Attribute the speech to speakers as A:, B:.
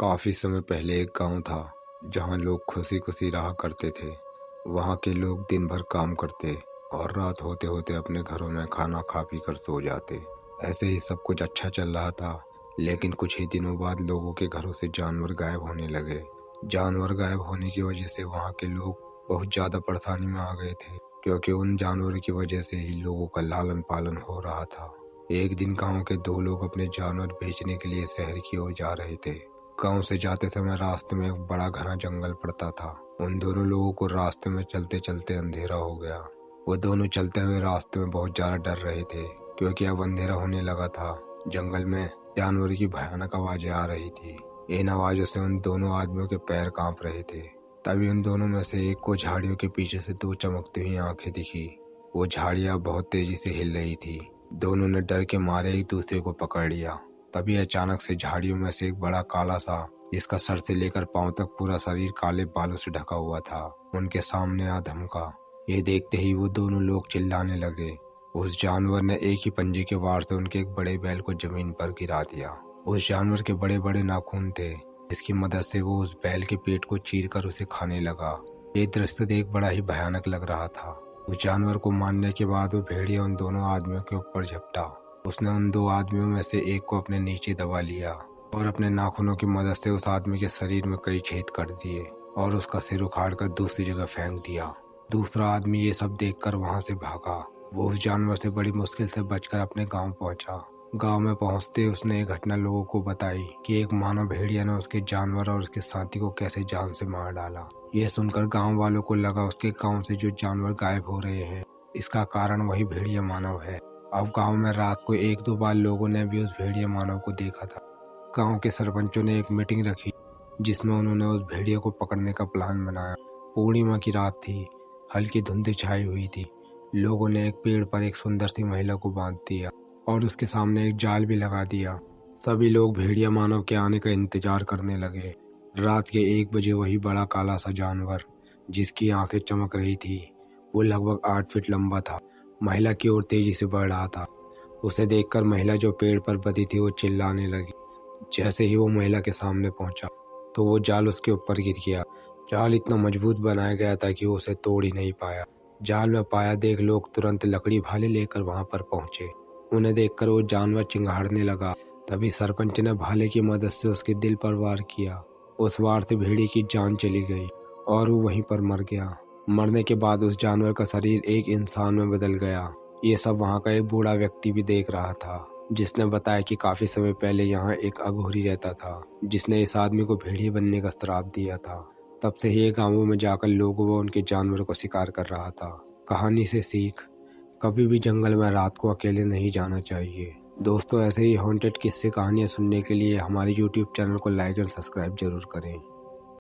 A: काफी समय पहले एक गांव था जहां लोग खुशी खुशी रहा करते थे। वहां के लोग दिन भर काम करते और रात होते होते अपने घरों में खाना खा पी कर सो जाते। ऐसे ही सब कुछ अच्छा चल रहा था, लेकिन कुछ ही दिनों बाद लोगों के घरों से जानवर गायब होने लगे। जानवर गायब होने की वजह से वहां के लोग बहुत ज्यादा परेशानी में आ गए थे, क्योंकि उन जानवरों की वजह से ही लोगों का लालन पालन हो रहा था। एक दिन गांव के दो लोग अपने जानवर बेचने के लिए शहर की ओर जा रहे थे। गांव से जाते समय रास्ते में एक बड़ा घना जंगल पड़ता था। उन दोनों लोगों को रास्ते में चलते चलते अंधेरा हो गया। वो दोनों चलते हुए रास्ते में बहुत ज्यादा डर रहे थे, क्योंकि अब अंधेरा होने लगा था। जंगल में जानवरों की भयानक आवाजें आ रही थी। इन आवाजों से उन दोनों आदमियों के पैर कांप रहे थे। तभी उन दोनों में से एक को झाड़ियों के पीछे से दो चमकती हुई आंखें दिखी। वो झाड़ियां बहुत तेजी से हिल रही थी। दोनों ने डर के मारे एक दूसरे को पकड़ लिया। तभी अचानक से झाड़ियों में से एक बड़ा काला सा, जिसका सर से लेकर पांव तक पूरा शरीर काले बालों से ढका हुआ था, उनके सामने आ धमका। ये देखते ही वो दोनों लोग चिल्लाने लगे। उस जानवर ने एक ही पंजे के वार से उनके एक बड़े बैल को जमीन पर गिरा दिया। उस जानवर के बड़े बड़े नाखून थे, जिसकी मदद से वो उस बैल के पेट को चीरकर उसे खाने लगा। ये दृश्य देख बड़ा ही भयानक लग रहा था। उस जानवर को मारने के बाद वो भेड़िया उन दोनों आदमियों के ऊपर झपटा। उसने उन दो आदमियों में से एक को अपने नीचे दबा लिया और अपने नाखूनों की मदद से उस आदमी के शरीर में कई छेद कर दिए और उसका सिर उखाड़कर दूसरी जगह फेंक दिया। दूसरा आदमी ये सब देखकर वहां से भागा। वो उस जानवर से बड़ी मुश्किल से बचकर अपने गांव पहुंचा। गांव में पहुंचते उसने ये घटना लोगों को बताई कि एक मानव भेड़िया ने उसके जानवर और उसके साथी को कैसे जान से मार डाला। यह सुनकर गांव वालों को लगा उसके गांव से जो जानवर गायब हो रहे हैं, इसका कारण वही भेड़िया मानव है। अब गांव में रात को एक दो बार लोगों ने भी उस भेड़िया मानव को देखा था। गांव के सरपंचों ने एक मीटिंग रखी, जिसमें उन्होंने उस भेड़िया को पकड़ने का प्लान बनाया। पूर्णिमा की रात थी, हल्की धुंध छाई हुई थी। लोगों ने एक पेड़ पर एक सुंदर सी महिला को बांध दिया और उसके सामने एक जाल भी लगा दिया। सभी लोग भेड़िया मानव के आने का इंतजार करने लगे। रात के 1 बजे वही बड़ा काला सा जानवर, जिसकी आंखें चमक रही थी, वो लगभग 8 फीट लंबा था, महिला की ओर तेजी से बढ़ रहा था। उसे देखकर महिला जो पेड़ पर बंधी थी वो चिल्लाने लगी। जैसे ही वो महिला के सामने पहुंचा तो वो जाल उसके ऊपर गिर गया। जाल इतना मजबूत बनाया गया था कि वो उसे तोड़ ही नहीं पाया। जाल में पाया देख लोग तुरंत लकड़ी भाले लेकर वहां पर पहुंचे। उन्हें देखकर वो जानवर चिंगाड़ने लगा। तभी सरपंच ने भाले की मदद से उसके दिल पर वार किया। उस वार से भेड़ी की जान चली गई और वो वहीं पर मर गया। मरने के बाद उस जानवर का शरीर एक इंसान में बदल गया। ये सब वहाँ का एक बूढ़ा व्यक्ति भी देख रहा था, जिसने बताया कि काफी समय पहले यहाँ एक अघोरी रहता था, जिसने इस आदमी को भेड़िया बनने का श्राप दिया था। तब से ही गांवों में जाकर लोगों व उनके जानवरों को शिकार कर रहा था। कहानी से सीख, कभी भी जंगल में रात को अकेले नहीं जाना चाहिए। दोस्तों, ऐसे ही हॉन्टेड किस्से कहानियाँ सुनने के लिए हमारे YouTube चैनल को लाइक एंड सब्सक्राइब जरूर करें।